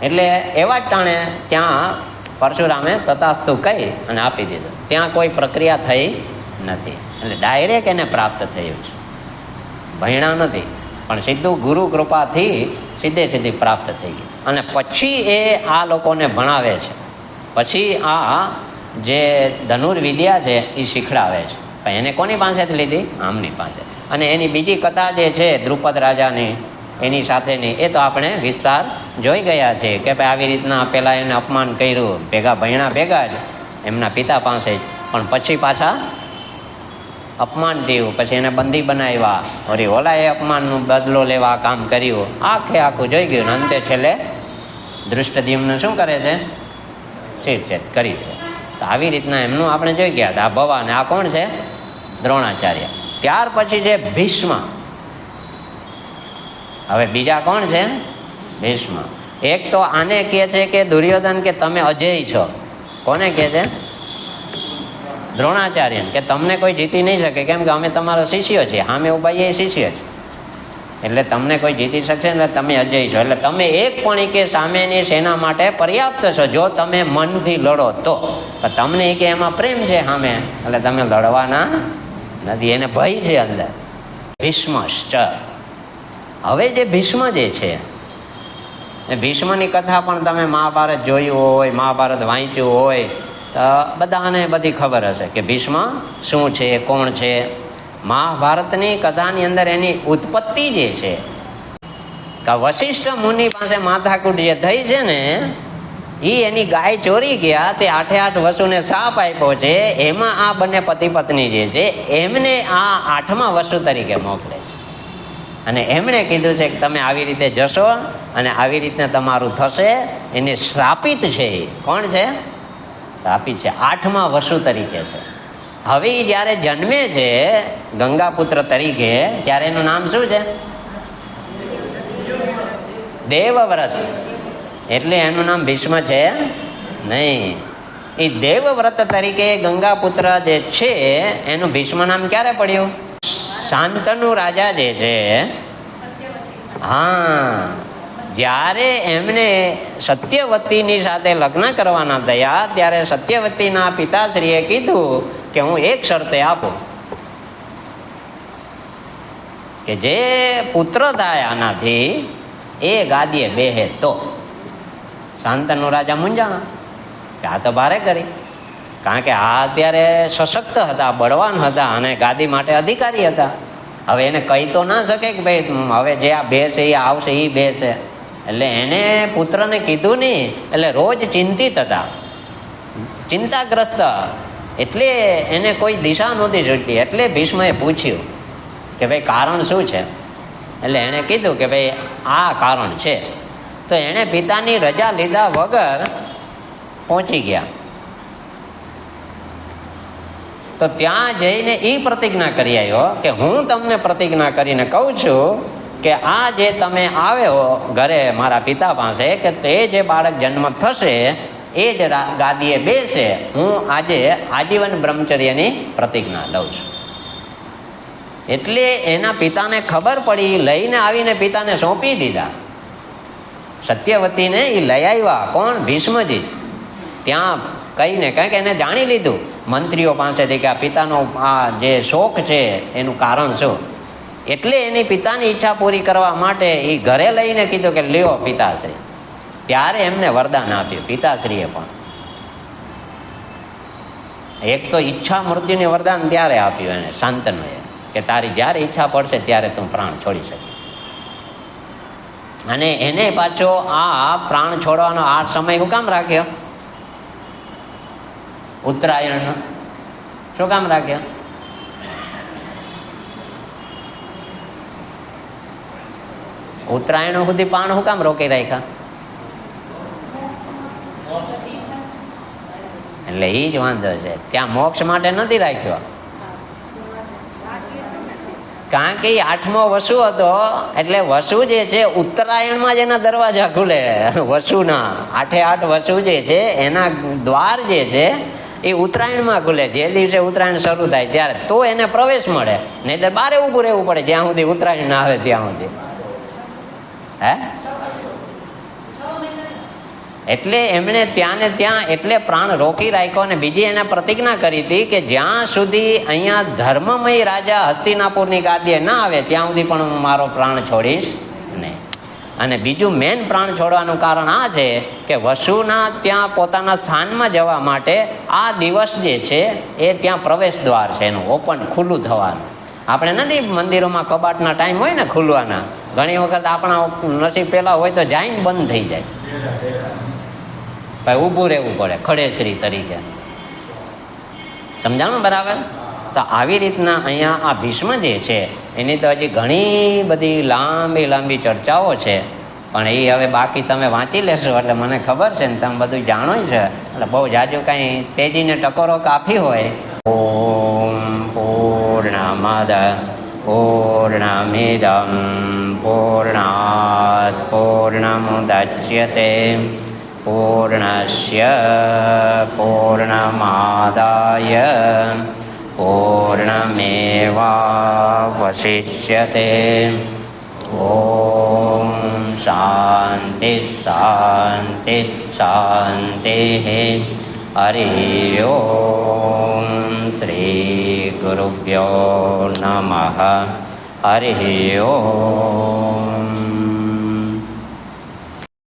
એટલે એવા જ ટાણે ત્યાં પરશુરામે તથાસ્તુ કહી અને આપી દીધું. ત્યાં કોઈ પ્રક્રિયા થઈ નથી, એટલે ડાયરેક્ટ એને પ્રાપ્ત થયું છે. ભણ્યા નથી, પણ સીધું ગુરુ કૃપાથી સીધી પ્રાપ્ત થઈ ગઈ. અને પછી એ આ લોકોને ભણાવે છે. પછી આ જે ધનુર્વિદ્યા છે એ શીખડાવે છે. પણ એને કોની પાસેથી લીધી? આમની પાસે. અને એની બીજી કથા જે છે દ્રુપદ રાજાની એની સાથેની, એ તો આપણે વિસ્તાર જોઈ ગયા છે કે ભાઈ આવી રીતના પહેલાં એને અપમાન કર્યું, ભેગા ભણ્યા ભેગા જ એમના પિતા પાસે જ, પણ પછી પાછા અપમાન થયું, પછી એને બંદી બનાવ્યા, વળી ઓલાએ અપમાનનો બદલો લેવા કામ કર્યું, આખું જોઈ ગયું. અંતે છેલ્લે ધૃષ્ટદ્યુમ્ન શું કરે છે? શિરચ્છેદ કરી છે. તો આવી રીતના એમનું આપણે જોઈ ગયા હતા. આ ભવા ને આ કોણ છે? દ્રોણાચાર્ય. ત્યાર પછી છે ભીષ્મ. હવે બીજા કોણ છે? ભીષ્મ. એક તો આને કહે છે કે દુર્યોધન કે તમે અજેય છો. કોને કહે છે? દ્રોણાચાર્ય. કે તમને કોઈ જીતી નહીં શકે, કેમ કે અમે તમારા શિષ્યો છીએ, સામે ઉભા એ શિષ્ય છે, એટલે તમને કોઈ જીતી શકશે ને, તમે અજેય છો. એટલે તમે એક પણ કે સામેની સેના માટે પર્યાપ્ત છો જો તમે મનથી લડો તો. તમને કે એમાં પ્રેમ છે સામે, એટલે તમે લડવાના નથી, એને ભય છે અંદર. ભીષ્મશ્ચ. હવે જે ભીષ્મ જે છે, ભીષ્મની કથા પણ તમે મહાભારત જોયું હોય, મહાભારત વાંચ્યું હોય તો બધાને બધી ખબર હશે કે ભીષ્મ શું છે, કોણ છે. મહાભારતની કથાની અંદર એની ઉત્પત્તિ જે છે, કે વશિષ્ઠ મુનિ પાસે માથાકૂટ જે થઈ છે ને, એ એની ગાય ચોરી ગયા, તે 8 વસુને શાપ આપ્યો છે. એમાં આ બંને પતિ પત્ની જે છે એમને આ 8મા વસુ તરીકે મોકલે છે, અને એમણે કીધું છે કે તમે આવી રીતે જશો અને આવી રીતના તમારું થશે. એને શ્રાપિત છે. કોણ છે? શ્રાપિત છે, 8મા વસુ તરીકે છે. હવે જ્યારે જન્મે છે ગંગાપુત્ર તરીકે, ત્યારે એનું નામ શું છે? દેવવ્રત. એટલે એનું નામ ભીષ્મ છે નહીં. એ દેવવ્રત તરીકે ગંગાપુત્ર જે છે એનું ભીષ્મ નામ ક્યારે પડ્યું? શાંતનુ રાજા જે છે, હા, જ્યારે એમને સત્યવતીની સાથે લગ્ન કરવાના થયા ત્યારે સત્યવતીના પિતાશ્રીએ કીધું કે હું એક શરતે આપું કે જે પુત્ર થાય આનાથી એ ગાદીએ બેહે તો. શાંતનુ રાજા મૂંઝાણા કે આ તો ભારે કરી, કારણ કે આ અત્યારે સશક્ત હતા, બળવાન હતા અને ગાદી માટે અધિકારી હતા. હવે એને કહી તો ના શકે કે ભાઈ હવે જે આ બેસે એ આવશે એ બેસે. એટલે એને પુત્રને કીધું નહીં, એટલે રોજ ચિંતિત હતા, ચિંતાગ્રસ્ત. એટલે એને કોઈ દિશા નહોતી જોઈતી. એટલે ભીષ્મએ પૂછ્યું કે ભાઈ કારણ શું છે? એટલે એણે કીધું કે ભાઈ આ કારણ છે. તો એણે પિતાની રજા લીધા વગર પહોંચી ગયા. તો ત્યાં જઈને એ પ્રતિજ્ઞા કરી આવ્યો કે હું તમને પ્રતિજ્ઞા કરીને કહું છું કે આ જે તમે આવ્યો ઘરે મારા પિતા પાસે, કે તે જે બાળક જન્મ થશે એ જ ગાદીએ બેસે. હું આજે આજીવન બ્રહ્મચર્યની પ્રતિજ્ઞા લઉં છું. એટલે એના પિતાને ખબર પડી, લઈને આવીને પિતાને સોંપી દીધા. સત્યવતીને એ લઈ આવ્યા. કોણ? ભીષ્મજી. ત્યાં કહીને, કારણ કે એને જાણી લીધું મંત્રીઓ પાસેથી કે આ પિતાનો આ જે શોક છે એનું કારણ શું. એટલે એની પિતાની ઈચ્છા પૂરી કરવા માટે એ ઘરે લઈને કીધું કે લ્યો પિતાશ્રી. ત્યારે એમને વરદાન આપ્યું પિતાશ્રીએ પણ. એક તો ઈચ્છા મૃત્યુની વરદાન ત્યારે આપ્યું એને શાંતનુએ, કે તારી જ્યારે ઈચ્છા પડશે ત્યારે તું પ્રાણ છોડી શકીશ. અને એને પાછો આ પ્રાણ છોડવાનો આ સમય શું કામ રાખ્યો? ઉત્તરાયણનો. શું કામ રાખ્યો? ઉત્તરાયણ સુધી પાણ શું કામ રોકી રાખ્યા? એટલે એ જ વાંધો છે. ત્યાં મોક્ષ માટે નથી રાખ્યો, કારણ કે 8મો વસુ હતો. એટલે વસુ જે છે ઉત્તરાયણમાં જ એના દરવાજા ખુલે. વસુના 8 વસુ જે છે એના દ્વાર જે છે એ ઉત્તરાયણમાં ખુલે. જે દિવસે ઉત્તરાયણ શરૂ થાય ત્યારે તો એને પ્રવેશ મળે, નહીં તો બારે ઊભું રહેવું પડે જ્યાં સુધી ઉત્તરાયણ ના આવે ત્યાં સુધી. હે, એટલે એમણે ત્યાં ને ત્યાં એટલે પ્રાણ રોકી રાખ્યો. અને બીજી એને પ્રતિજ્ઞા કરી હતી કે જ્યાં સુધી અહીંયા ધર્મમય રાજા હસ્તિનાપુરની ગાદીએ ના આવે ત્યાં સુધી પણ હું મારો પ્રાણ છોડીશ નહીં. અને બીજું મેન પ્રાણ છોડવાનું કારણ આ છે કે વસુના ત્યાં પોતાના સ્થાનમાં જવા માટે આ દિવસ જે છે એ ત્યાં પ્રવેશ દ્વાર છે એનું ઓપન ખુલ્લું થવાનું. આપણે નથી મંદિરોમાં કબાટના ટાઈમ હોય ને ખુલવાના, ઘણી વખત આપણા નસીબ પેલા હોય તો જઈને બંધ થઈ જાય, ભાઈ ઊભું રહેવું પડે ખડેશ્રી તરીકે. સમજાણું બરાબર? તો આવી રીતના અહીંયા આ ભીષ્મ જે છે એની તો હજી ઘણી બધી લાંબી લાંબી ચર્ચાઓ છે, પણ એ હવે બાકી તમે વાંચી લેશો એટલે મને ખબર છે ને તમે બધું જાણો છે, એટલે બહુ જાજુ કાંઈ તેજીને ટકોરો કાફી હોય. ઓમ પૂર્ણમદ પૂર્ણમિદં પૂર્ણાત પૂર્ણમુદચ્યતે પૂર્ણસ્ય પૂર્ણમાદાય પૂર્ણમેવાવશિષ્યતે. ઓમ શાંતિ શાંતિ શાંતિ. હરિ ઓમ શ્રી ગુરુભ્યો નમઃ. હરિ ઓમ.